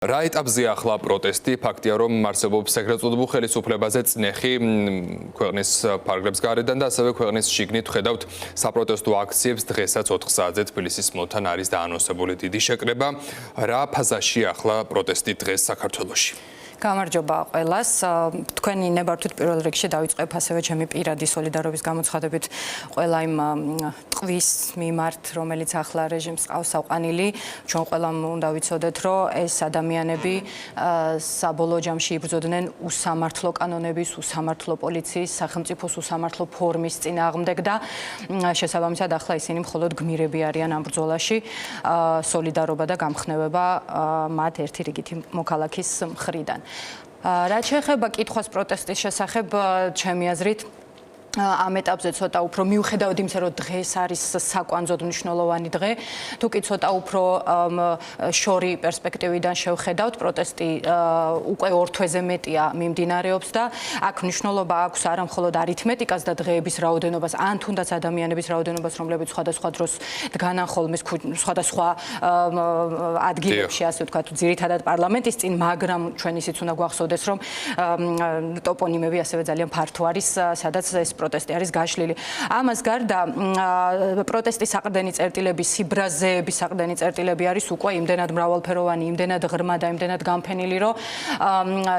რა ეტაპზეა ახლა პროტესტი? ფაქტია, რომ არსებობს ეგრეთ წოდებულ ხელისუფლებაზე წნეხი ქვეყნის ფარგლებს გარედან და ასევე ქვეყნის შიგნით ხედავთ საპროტესტო აქციებს. დღესაც 4 საათზე თბილისის მოლთან არის დაანონსებული დიდი შეკრება. რა ფაზაშია ახლა პროტესტი დღეს საქართველოში? გამარჯობა ყველას. თქვენი ნებართვით პირველ რიგში დავიწყებ ასევე ჩემი პირადი სოლიდარობის გამოცხადებით ყველა იმ ტყვის მიმართ, რომელიც ახლა რეჟიმს ყავს აყვანილი. ჩვენ ყველამ უნდა ვიცოდეთ, რომ ეს ადამიანები საბოლოო ჯამში იბრძოდნენ უსამართლო კანონების, უსამართლო პოლიციის, სახელმწიფოს უსამართლო ფორმის წინააღმდეგ და შესაბამისად ახლა ისინი მხოლოდ გმირები არიან ამ ბრძოლაში. სოლიდარობა და გამხნევება მათ ერთი რიგითი მოქალაქის მხრიდან. რაც შეეხება კითხვას პროტესტის შესახებ, ჩემი აზრით ამ ეტაპზე ცოტა უფრო მიუხედავად იმისა, რომ დღეს არის საკვანძოდ მნიშვნელოვანი დღე, თუ კი ცოტა უფრო შორი პერსპექტივიდან შევხედავთ, პროტესტი უკვე 2 თვეზე მეტია მიმდინარეობს და აქ მნიშვნელობა აქვს არა მხოლოდ არითმეტიკას და დღეების რაოდენობას, ან თუნდაც ადამიანების რაოდენობას, რომლებიც სხვადასხვა დროს დგანან ხოლმე სხვადასხვა ადგილებში, ასე ვთქვათ, ძირითადად პარლამენტის წინ, მაგრამ ჩვენ ისიც უნდა გვახსოვდეს, რომ ტოპონიმები ასევე ძალიან ფართო არის, სადაც ეს პროტესტი არის გაშლილი. ამას გარდა პროტესტის საყრდენი წერტილების, სიბრაზეების საყრდენი წერტილები არის უკვე იმდენად მრავალფეროვანი, იმდენად ღრმა და იმდენად გამფენილი, რომ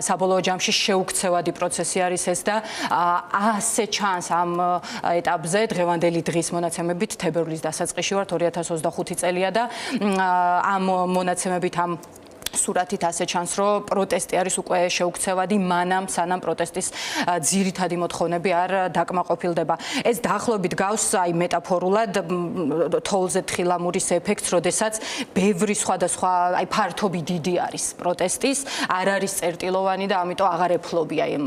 საბოლოო ჯამში შეუქცევადი პროცესი არის ეს და ასე ჩანს ამ ეტაპზე დღევანდელი დღის მონაცემებით თებერვლის დასაწყისში ვართ 2025 წელია და ამ მონაცემებით ამ სურათით ასე ჩანს, რომ პროტესტი არის უკვე შეუქცევადი მანამ სანამ პროტესტის ძირითადი მოთხოვნები არ დაკმაყოფილდება. ეს დაახლოებით გავს აი მეტაფორულად თოვლზე თხილამურის ეფექტს, როდესაც ბევრი სხვადასხვა აი ფართობი დიდი არის პროტესტის, არ არის წერტილოვანი და ამიტომ აღარ ეფლობია იმ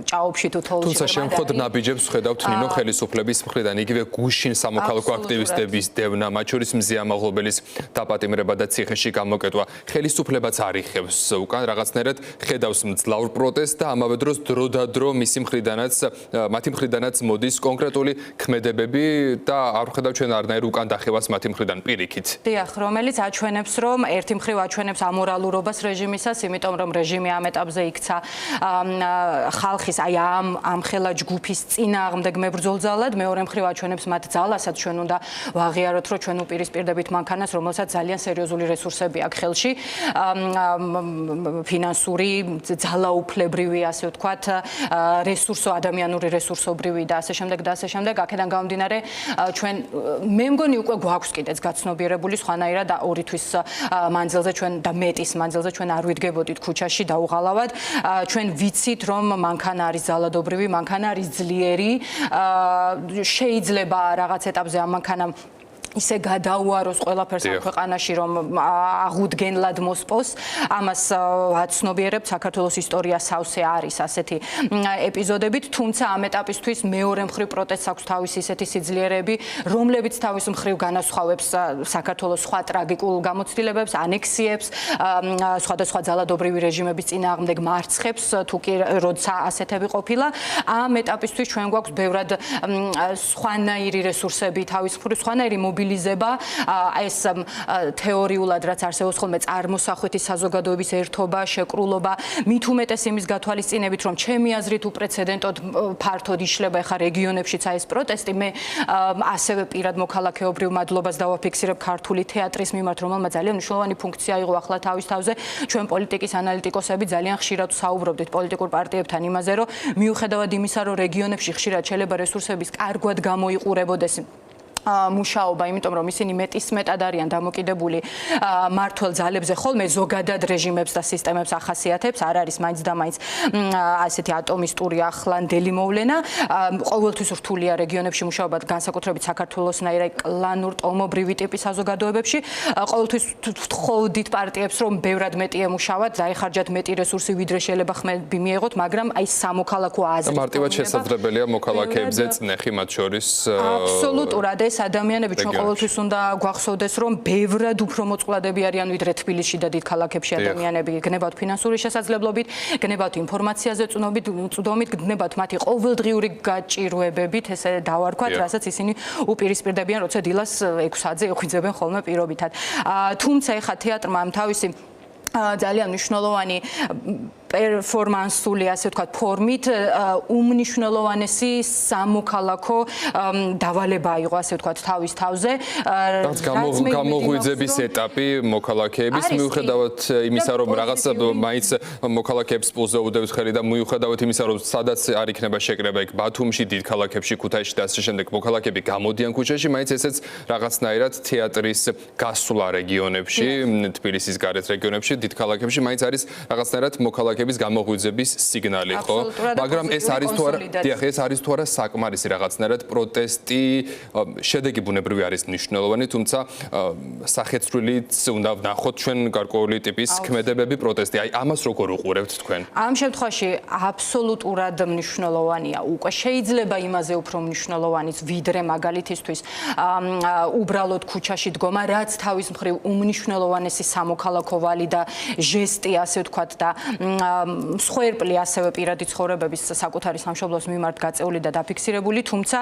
ჭაობში თუ თოვლში. თუმცა შემთხვევით ნაბიჯებს ხედავთ ნინო ხელისუფლების მხრიდან, იგივე გუშინ სამოქალაქო აქტივისტების დევნა, მათ შორის მზია მაღლობელის დაპატიმრება და ციხეში გამოკეტვა. ხელისუფლება არიხებს უკან რაღაცნაირად ხედავს მძლავრ პროტესტს და ამავე დროს დროდადრო მათი მხრიდანაც მოდის კონკრეტული ქმედებები და არ ხედავ ჩვენ არნაირ უკან დახევას მათი მხრიდან პირიქით. დიახ, რომელიც აჩვენებს, რომ ერთი მხრივ აჩვენებს ამორალურობას რეჟიმისას, იმიტომ რომ რეჟიმი ამ ეტაპზე იქცა ხალხის აი ამ ხელა ჯგუფის წინააღმდეგ მებრძოლ-ძალად, მეორე მხრივ აჩვენებს მათ ძალასაც ჩვენ უნდა ვაღიაროთ, რომ ჩვენ უპირისპირდებით მანქანას, რომელსაც ძალიან სერიოზული რესურსები აქვს ხელში. ფინანსური, ძალაუფლებრივი, ასე ვთქვათ, ადამიანური რესურსობრივი და ასე შემდეგ და ასე შემდეგ. აქედან გამომდინარე, ჩვენ მე მგონი უკვე გვაქვს კიდეც გაცნობიერებული სხვანაირად 2 თვის მანძილზე ჩვენ და მეტის მანძილზე ჩვენ არ ვიდგებოდით ქუჩაში დაუღალავად. ჩვენ ვიცით, რომ მანქანა არის ძალადობრივი, მანქანა არის ძლიერი, შეიძლება რაღაც ეტაპზე ამ მანქანამ ისე გადაუაროს ყველაფერს ამ ქვეყანაში, რომ აღუდგენლად მოსპოს. ამას ვაცნობიერებთ, საქართველოს ისტორია სავსე არის ასეთი ეპიზოდებით, თუმცა ამ ეტაპისთვის მეორე მხრივ პროტესტს აქვს თავისი ისეთი სიძლიერეები, რომლებიც თავის მხრივ განასხვავებს საქართველოს სხვა ტრაგიკულ გამოცდილებებს, ანექსიებს, სხვადასხვა ძალადობრივი რეჟიმების წინააღმდეგ მარცხებს, თუ კი როცა ასეთები ყოფილა. ამ ეტაპისთვის ჩვენ გვაქვს ბევრად სხვანაირი რესურსები, თავის მხრივ სხვანაირი მობილიზება, ეს თეორიულად რაც არსებობს ხოლმე წარმოსახვეთი საზოგადოების ერთობა, შეკრულობა, მით უმეტეს იმის გათვალისწინებით, რომ ჩემი აზრით უპრეცედენტოდ ფართოდ იშლება ახლა რეგიონებშიც აი ეს პროტესტი. მე ასევე პირად მოქალაქეობრივ მადლობას დავაფიქსირებ ქართული თეატრის მიმართ, რომელმაც ძალიან მნიშვნელოვანი ფუნქცია იღო ახლა თავის თავზე. ჩვენ პოლიტიკის ანალიტიკოსები ძალიან ხშირად საუბრობდით პოლიტიკურ პარტიებთან იმაზე, რომ მიუხედავად იმისა, რომ რეგიონებში ხშირად შეიძლება რესურსების კარგვად გამოიყურებოდეს მუშაობა, იმიტომ რომ ისინი მეტისმეტად არიან დამოკიდებული მართლ ძალებზე, ხოლმე ზოგადად რეჟიმებს და სისტემებს ახასიათებს, არ არის მაინც და მაინც ასეთი ატომისტური ახლანდელი მოვლენა. ყოველთვის რთულია რეგიონებში მუშაობა, განსაკუთრებით საქართველოსნაირად კლანურ ტომობრივი ტიპის საზოგადოებებში. ყოველთვის ვთხოვდით პარტიებს, რომ ბევრად მეტი ემუშავათ, დაეხარჯათ მეტი რესურსი, ვიდრე შეიძლება ხმები მიეღოთ, მაგრამ აი სამოქალაქო აზრი. მარტივად შესაძლებელია მოქალაქეებზე წნეხი მათ შორის. აბსოლუტურად ეს ადამიანები ჩვენ ყოველთვის უნდა გვახსოვდეს, რომ ბევრად უფრო მოწყვლადები არიან ვიდრე თბილისში და დიდ ქალაქებში ადამიანები. გნებავთ ფინანსური შესაძლებლობით, გნებავთ ინფორმაციაზე წვდომით, გნებავთ მათი ყოველდღიური გაჭირვებებით, ესე დავარქვათ, რასაც ისინი უპირისპირდებიან, როცა დილას 6-ზე იხვიძებენ ხოლმე პირობითად. თუმცა ეხა თეატრმა ამ თავისი ძალიან მნიშვნელოვანი პერფორმანსული, ასე ვთქვათ, ფორმით უმნიშვნელოვანესი სამოქალაქო დავალება იყო, ასე ვთქვათ, თავის თავზე. გამოღვიძების ეტაპი მოქალაქეების მიუხედავად იმისა, რომ რაღაც მაინც მოქალაქეებს პულზე უდევს ხელი და მიუხედავად იმისა, რომ სადაც არ იქნება შეკრება იქ ბათუმში, დიდ ქალაქებში, ქუთაისში და ასე შემდეგ მოქალაქეები გამოდიან ქუჩაში, მაინც ესეც რაღაცნაირად თეატრის გასვლა რეგიონებში, თბილისის გარეთ რეგიონებში, დიდ ქალაქებში, მაინც არის რაღაცნაირად მოქალაქეების გამოღვიძების სიგნალი, ხო? მაგრამ ეს არის თუ არა, დიახ, ეს არის თუ არა საკმარისი რაღაცნაირად პროტესტი, შედეგი ბუნებრივი არის მნიშვნელოვანი, თუმცა სახეცვლილიც უნდა ვნახოთ ჩვენ გარკვეული ტიპის ქმედებები პროტესტი. აი, ამას როგორ უყურებთ თქვენ? ამ შემთხვევაში აბსოლუტურად მნიშვნელოვანია. უკვე შეიძლება იმაზე უფრო მნიშვნელოვანიც, ვიდრე მაგალითისთვის უბრალოდ ქუჩაში დგომა, რაც თავის მხრივ უმნიშვნელოვანესი სამოქალაქო ვალი და ჟესტი, ასე ვთქვათ და მსხვერპლი ასევე პირადი ცხოვრებების საკუთარი სამშობლოს მიმართ გაწეული და დაფიქსირებული, თუმცა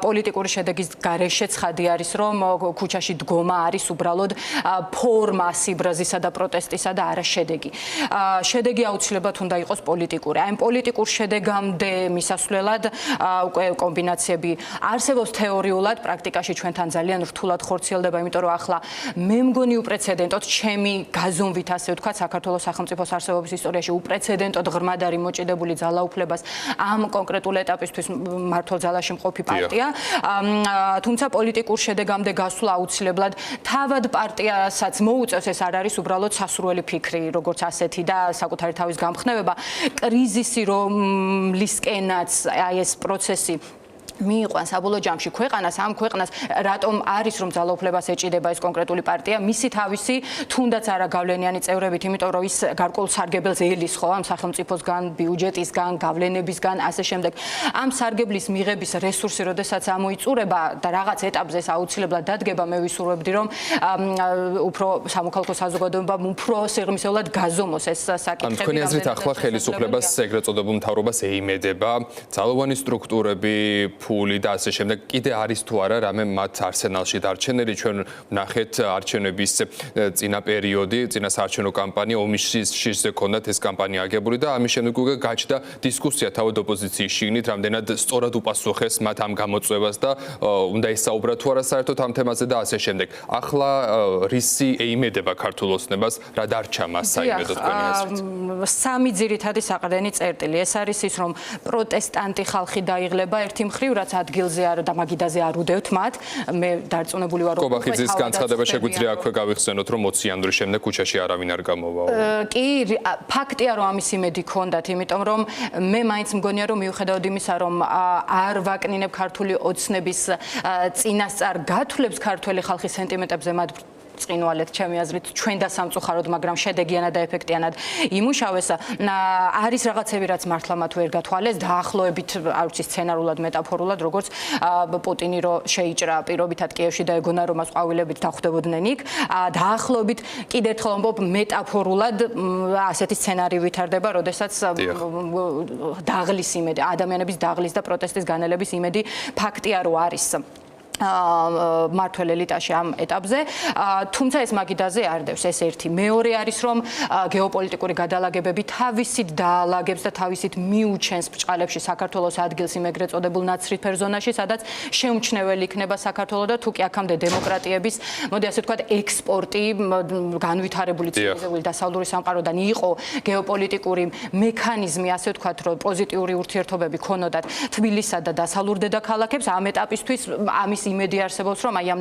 პოლიტიკური შედეგის გარეშე ცხადი არის, რომ ქუჩაში დგომა არის უბრალოდ ფორმა სიბრაზისა და პროტესტისა და არა შედეგი. შედეგი აუცილებლად უნდა იყოს პოლიტიკური. აი, პოლიტიკურ შედეგამდე მისასვლელად უკვე კომბინაციები არსებობს თეორიულად, პრაქტიკაში ჩვენთან ძალიან რთულად ხორციელდება, იმიტომ რომ ახლა მე მგონი უპრეცედენტოდ ჩემი გაზომვით, ასე ვთქვათ, საქართველოს სახელმწიფოს არსებობის ისტორიაში უპრეცედენტოდ ღრმად არის მოჭიდებული ძალაუფლებას ამ კონკრეტულ ეტაპისთვის მართლ ძალაში მყოფი პარტია. თუმცა პოლიტიკურ შედეგამდე გასვლა აუცილებლად თავად პარტიასაც მოუწევს, ეს არ არის უბრალოდ სასურველი ფიქრი, როგორც ასეთი და საკუთარი თავის გამხნევება. კრიზისი, რომლისკენაც აი ეს პროცესი მიიყვანს საბოლოო ჯამში ქვეყანას, ამ ქვეყანას რატომ არის რომ ძალაუფლებას ეჭიდება ეს კონკრეტული პარტია, მისი თავისი თუნდაც არა გავლენიანი წევრებით, იმიტომ რომ ის გარკვეულ სარგებელს ელის ხო ამ სახელმწიფოსგან, ბიუჯეტისგან, გავლენებისგან, ასე შემდეგ. ამ სარგებლის მიღების რესურსი, როდესაც ამოიწურება და რაღაც ეტაპზე ეს აუცილებლად დადგება, მე ვისურვებდი რომ უფრო სამოქალაქო საზოგადოებამ უფრო სიღრმისეულად გაზომოს ეს საკითხები. თქვენი აზრით ახლა ხელისუფლებას ეგრეთ წოდებულ მთავრობას ეიმედება ძალოვანი სტრუქტურები, ფული და ასე შემდეგ. კიდე არის თუ არა რამე მათ არსენალში დარჩენილი, ჩვენ ვნახეთ არჩევნების წინა პერიოდი, წინა საარჩევნო კამპანია ომის შიშზე ქონდათ ეს კამპანია აგებული და ამის შემდეგ უკვე გაჩნდა დისკუსია თავად ოპოზიციის შიგნით, რამდენად სწორად უპასუხეს მათ ამ გამოწვევას და უნდა ისაუბრა თუ არა საერთოდ ამ თემაზე და ასე შემდეგ. ახლა რისი ეიმედება ქართულ ოცნებას, რა დარჩა მას საიმედო თქვენი აზრით? სამი ძირითადი საყრდენი წერტილი. ეს არის ის, რომ პროტესტანტი ხალხი დაიღლება ერთი მხრივ, რაც ადგილზე არ და მაგიდაზე არ უდევთ მათ. მე დარწმუნებული ვარ, რომ კობახიძის განცხადება შეგვიძლია აქვე გავიხსენოთ, რომ 20 იანვრის შემდეგ ქუჩაში არავინ არ გამოვაო. კი, ფაქტია, რომ ამის იმედი ქონდათ, იმიტომ რომ მე მაინც მგონია, რომ მიუხედავად იმისა, რომ არ ვაკნინებ ქართული ოცნების წინასწარ გათვლებს ქართველი ხალხის სენტიმენტებზე მათ წინვალეთ ჩემი აზრით ჩვენ და სამწუხაროდ, მაგრამ შედეგიანად და ეფექტიანად იმუშავეს. არის რაღაცები, რაც მართლა მათ ვერ გათვალეს, დაახლოებით, არ ვიცი, სცენარულად, მეტაფორულად, როგორც პუტინი რო შეიჭრა პირობითად კიევში და ეგონა რომ მას ყვავილებით დახვდებოდნენ იქ, დაახლოებით კიდევ ერთხელ ვამბობ, მეტაფორულად ასეთი სცენარი ვითარდება, როდესაც დაღლის იმედი, ადამიანების დაღლის და პროტესტის განელების იმედი ფაქტია, რომ არის მართველ ელიტაში ამ ეტაპზე, თუმცა ეს მაგიდაზე არ დევს, ეს ერთი. მეორე არის, რომ გეოპოლიტიკური გადალაგებები თავისით დაალაგებს და თავისით მიუჩენს ბრჭყალებში საქართველოს ადგილს იმ ეგრეთ წოდებულ ნაცრისფერ ზონაში, სადაც შეუმჩნეველი იქნება საქართველო და თუ კი აქამდე დემოკრატიების, მოდი ასე ვთქვათ, ექსპორტი განვითარებული ცივილიზებული დასავლური სამყაროდან იყო გეოპოლიტიკური მექანიზმი, ასე ვთქვათ, რომ პოზიტიური ურთიერთობები ქონოდათ თბილისსა და დასავლურ დედაქალაქებს, ამ ეტაპისთვის ამის იმედი არსებობს, რომ აი ამ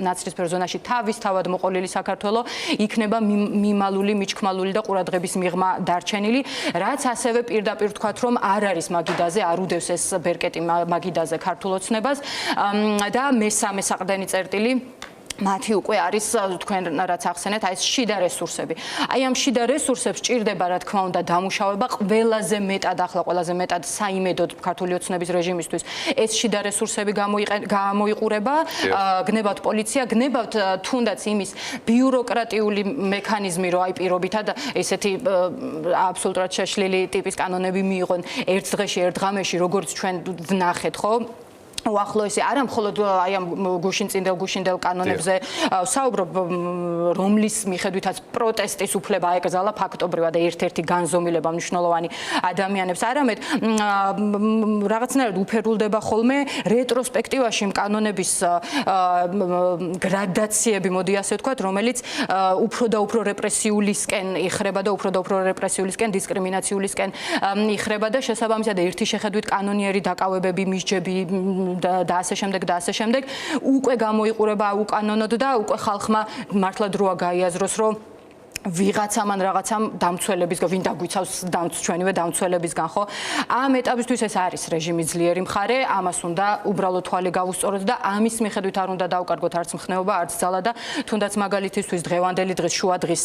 ნაცრისფერ ზონაში თავისთავად მოყოლილი საქართველო იქნება მიმალული, მიჩქმალული და ყურადღების მიღმა დარჩენილი, რაც ასევე პირდაპირ ვთქვათ, რომ არ არის მაგიდაზე, არ უდევს ეს ბერკეტი მაგიდაზე ქართულ ოცნებას და მესამე საყრდენი წერტილი მათი უკვე არის თქვენ რაც ახსენეთ, აი ეს შიდა რესურსები. აი ამ შიდა რესურსებს ჭირდება, რა თქმა უნდა, დამუშავება ყველაზე მეტად, ახლა ყველაზე მეტად საიმედოდ ქართული ოცნების რეჟიმისთვის ეს შიდა რესურსები გამოიყურება, გნებავთ პოლიცია, გნებავთ თუნდაც იმის ბიუროკრატიული მექანიზმი, რომ აი პირობითად ესეთი აბსოლუტურად შეშლილი ტიპის კანონები მიიღონ ერთ დღეში, ერთ ღამეში, როგორც ჩვენ ვნახეთ, ხო? უახლოესი არა მხოლოდ აი ამ გუშინდელ კანონებზე საუბრობ, რომლის მიხედვითაც პროტესტის უფლება აეკრძალა ფაქტობრივად და ერთ-ერთი განზომილება მნიშვნელოვანი ადამიანებს, არამედ რაღაცნაირად უფერულდება ხოლმე რეტროსპექტივაში კანონების გრადაციები, მოდი ასე ვთქვათ, რომელიც უფრო და უფრო რეპრესიულისკენ იხრება და უფრო და უფრო რეპრესიულისკენ, დისკრიმინაციულისკენ იხრება და შესაბამისად ერთი შეხედვით კანონიერი დაკავებები, მისჯები და ასე შემდეგ უკვე გამოიყურება უკანონოდ და უკვე ხალხმა მართლა დროა გაიაზროს, რომ ვიღაცამ ან რაღაცამ დამცველებისგან, ვინ დაგვიცავს ჩვენივე დამცველებისგან, ხო? ამ ეტაპისთვის ეს არის რეჟიმის ძლიერი მხარე, ამას უნდა უბრალოდ თვალი გავუსწოროთ და ამის მიხედვით არ უნდა დავკარგოთ არც მხნეობა, არც ძალა და თუნდაც მაგალითისთვის დღევანდელი დღის შუა დღის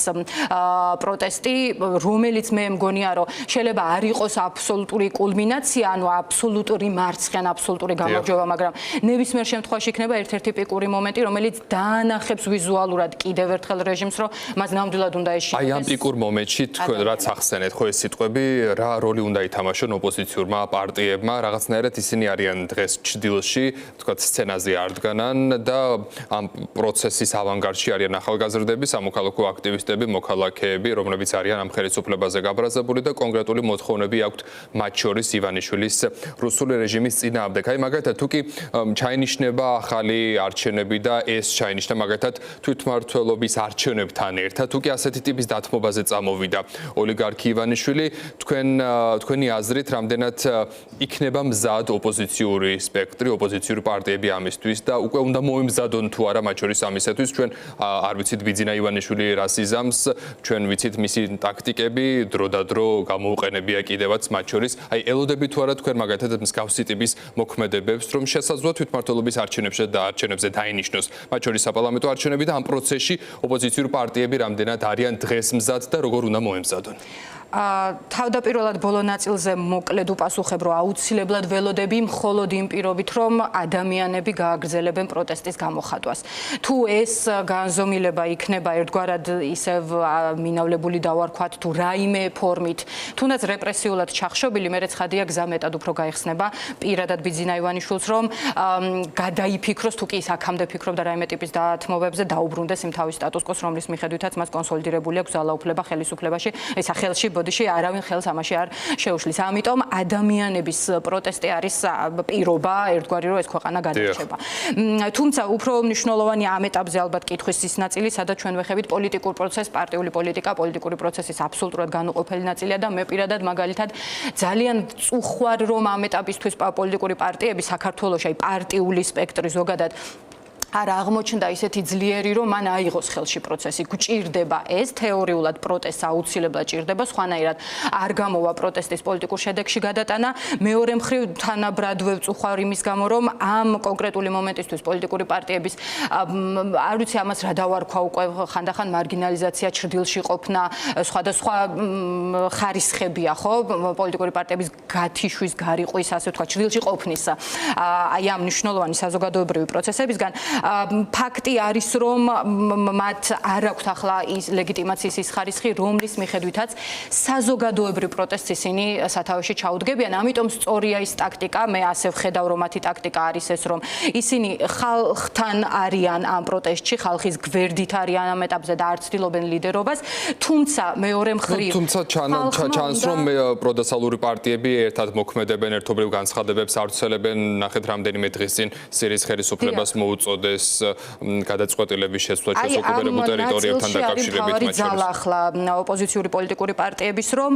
პროტესტი, რომელიც მე მგონია, რომ შეიძლება არ იყოს აბსოლუტური კულმინაცია, ანუ აბსოლუტური მარცხი, აბსოლუტური გამარჯვება, მაგრამ ნებისმიერ შემთხვევაში იქნება ერთ-ერთი პიკური მომენტი, რომელიც დაანახებს ვიზუალურად კიდევ ერთხელ რეჟიმს, რომ მას ნამდვილად აი ამ პიკურ მომენტში თქვენ რაც ახსენეთ, ხო ეს სიტყვები, რა როლი უნდა ითამაშონ ოპოზიციურმა პარტიებმა, რაღაცნაირად ისინი არიან დღეს ჭდილში, თქვათ სცენაზე არ დგანან და ამ პროცესის ავანგარდში არიან ახალგაზრდები, სამოქალაქო აქტივისტები, მოქალაქეები, რომლებიც არიან ამ ხელისუფლებაზე გაბრაზებული და კონკრეტული მოთხოვნები აქვთ მათ შორის ივანიშვილის რუსული რეჟიმის წინააღმდეგ. აი მაგალითად თუ კი ჩაინიშნება ახალი არჩევნები და ეს ჩაინიშნა მაგალითად თვითმმართველობის არჩევნებთან ერთად, თუ კი ასეთი ტიპის დათმობაზე წამოვიდა ოლიგარქი ივანიშვილი, თქვენი აზრით რამდენად იქნება მზად ოპოზიციური სპექტრი, ოპოზიციური პარტიები ამისთვის და უკვე უნდა მოემზადონ თუ არა მათ შორის ამისათვის, ჩვენ არ ვიცით ბიძინა ივანიშვილი რას იზამს, ჩვენ ვიცით მისი ტაქტიკები, დრო და დრო გამოუყენებია კიდევაც მათ შორის. აი ელოდებით თუ არა თქვენ მაგალითად მსგავსი ტიპის მოქმედებებს, რომ შესაძლოა თვითმმართველობის არჩევნებზე დაინიშნოს მათ შორის საპარლამენტო არჩევნები და ამ პროცესში ოპოზიციური პარტიები რამდენად არიან დღეს მზად და როგორ უნდა მოემზადონ? თავდაპირველად ბოლო ნაწილზე მოკლედ უპასუხებ, რომ აუცილებლად ველოდები მხოლოდ იმ პირობით, რომ ადამიანები გააგრძელებენ პროტესტის გამოხატვას. თუ ეს განზომილება იქნება ერთგვარად ისევ მინავლებული დავარქვათ თუ რაიმე ფორმით, თუნდაც რეპრესიულად ჩახშობილი, მერე ცხადია გზა მეტად უფრო გაიხსნება პირადად ბიძინა ივანიშვილს, რომ გადაიფიქროს, თუ კი ის აქამდე ფიქრობდა რაიმე ტიპის დათმობებზე, დაუბრუნდეს იმ თავის სტატუს-კვოს, რომლის მიხედვითაც მას კონსოლიდირებული აქვს ძალაუფლება ხელისუფლებაში, ისა ხელში ბოდიში არავინ ხელს ამაში არ შეუშლის. ამიტომ ადამიანების პროტესტი არის პირობა, ერთგვარი რომ ეს ქვეყანა გადარჩება. თუმცა უფრო მნიშვნელოვანი ამ ეტაპზე ალბათ კითხვის ის ნაწილი, სადაც ჩვენ ვეხებით პოლიტიკურ პროცესს, პარტიული პოლიტიკა, პოლიტიკური პროცესის აბსოლუტურად განუყოფელი ნაწილია და მე პირადად მაგალითად ძალიან წუხვარ რომ ამ ეტაპისთვის პოლიტიკური პარტიები საქართველოში, აი პარტიული სპექტრი ზოგადად არ აღმოჩნდა ისეთი ძლიერი, რომ მან აიღოს ხელში პროცესი. გვჭირდება ეს თეორიულად პროტესტს აუცილებლად ჭირდება, სხვანაირად არ გამოვა პროტესტის პოლიტიკურ შედეგში გადატანა. მეორე მხრივ თანაბრადვე ვწუხარ იმის გამო, რომ ამ კონკრეტული მომენტისთვის პოლიტიკური პარტიების არ ვიცი ამას რა დავარქვა უკვე ხანდახან მარგინალიზაცია, ჩრდილში ყოფნა, სხვადასხვა ხარისხებია, ხო? პოლიტიკური პარტიების გათიშვის, გარიყვის, ასე ვთქვათ, ჩრდილში ყოფნის აი ამ მნიშვნელოვანი საზოგადოებრივი პროცესებისგან ფაქტი არის, რომ მათ არ აქვთ ახლა ის ლეგიტიმაციის ის ხარისხი, რომლის მიხედვითაც საზოგადოებრივ პროტესტს ისინი სათავეში ჩაუდგებიან. ამიტომ სწორია ის ტაქტიკა, მე ასე ვხედავ, რომ მათი ტაქტიკა არის ეს, რომ ისინი ხალხთან არიან ამ პროტესტში, ხალხის გვერდით არიან ამ ეტაპზე და არ ცდილობენ ლიდერობას, თუმცა მეორე მხრივ თუმცა ჩანს, რომ პროდასალური პარტიები ერთად მოქმედებენ, ერთობრივ განცხადებებს ავრცელებენ, ნახეთ რამდენიმე დღის წინ სირიის ხელისუფლებას მოუწოდეს გადაწყვეტილების შესვლა ოკუპირებულ ტერიტორიებთან დაკავშირებით მათ შორის. ახლა ოპოზიციური პოლიტიკური პარტიების, რომ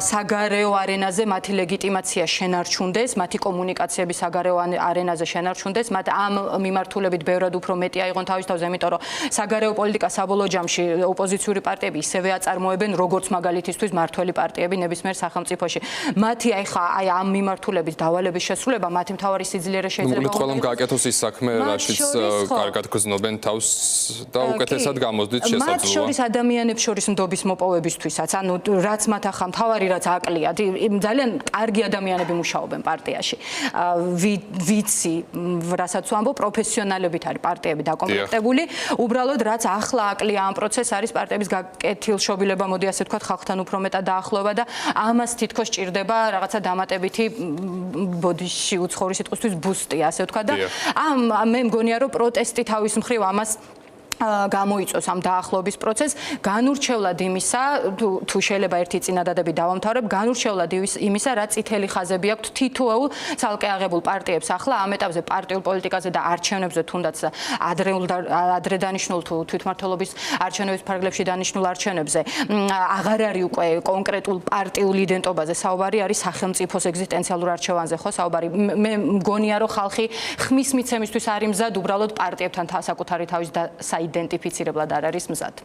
საგარეო არენაზე მათი ლეგიტიმაცია შენარჩუნდეს, მათი კომუნიკაციები საგარეო არენაზე შენარჩუნდეს, მათ ამ მიმართულებით ბევრად უფრო მეტი აიღონ თავის თავზე, იმიტომ რომ საგარეო პოლიტიკა საბოლოო ჯამში ოპოზიციური პარტიები ისევე აწარმოებენ, როგორც მაგალითისთვის მართველი პარტიები ნებისმიერ სახელმწიფოში. მათი აი ამ მიმართულებით დავალების შესრულება, მათი მთავარი სიძლიერე შეიძლება ყველამ გააკეთოს ის საქმე, რაშიც კარგად გრძნობენ თავს და უკეთესად გამოსდით მათ შესაძლოა. შორის ადამიანებს შორის ნდობის მოპოვებისთვისაც, ანუ რაც მათ ახლა მთავარი რაც აკლიათ, ძალიან კარგი ადამიანები მუშაობენ პარტიაში. ვიცი, რასაც ვამბობ, პროფესიონალებით არის პარტიები დაკომპლექტებული. უბრალოდ რაც ახლა აკლია ამ პროცესს არის პარტიების გაკეთილშობილება, მოდი ასე ვთქვათ, ხალხთან უფრო მეტად დაახლოება და ამას თითქოს ჭირდება რაღაცა დამატებითი ბოდიში უცხოური სიტყვისთვის ბუსტი, ასე ვთქვათ და მე მგონია რომ პროტესტი თავის მხრივ ამას გამოიწვევს ამ დაახლოების პროცესს, განურჩევლად იმისა, თუ შეიძლება ერთი წინადადები დავამთავრებ, განურჩევლად იმისა, რა წითელი ხაზები აქვთ თითოეულ ცალკე აღებულ პარტიებს ახლა ამ ეტაპზე პარტიულ პოლიტიკაზე და არჩევნებზე თუნდაც ადრე დანიშნულ თუ თვითმმართველობის არჩევნების ფარგლებში დანიშნულ არჩევნებზე აღარ არის უკვე კონკრეტულ პარტიულ იდენტობაზე საუბარი, არის სახელმწიფოს ეგზისტენციალურ არჩევანზე ხო საუბარი. მე მგონია რომ ხალხი ხმის მიცემისთვის არის მზად, უბრალოდ პარტიებთან საკუთარი თავის identificirებლად არ არის მზად.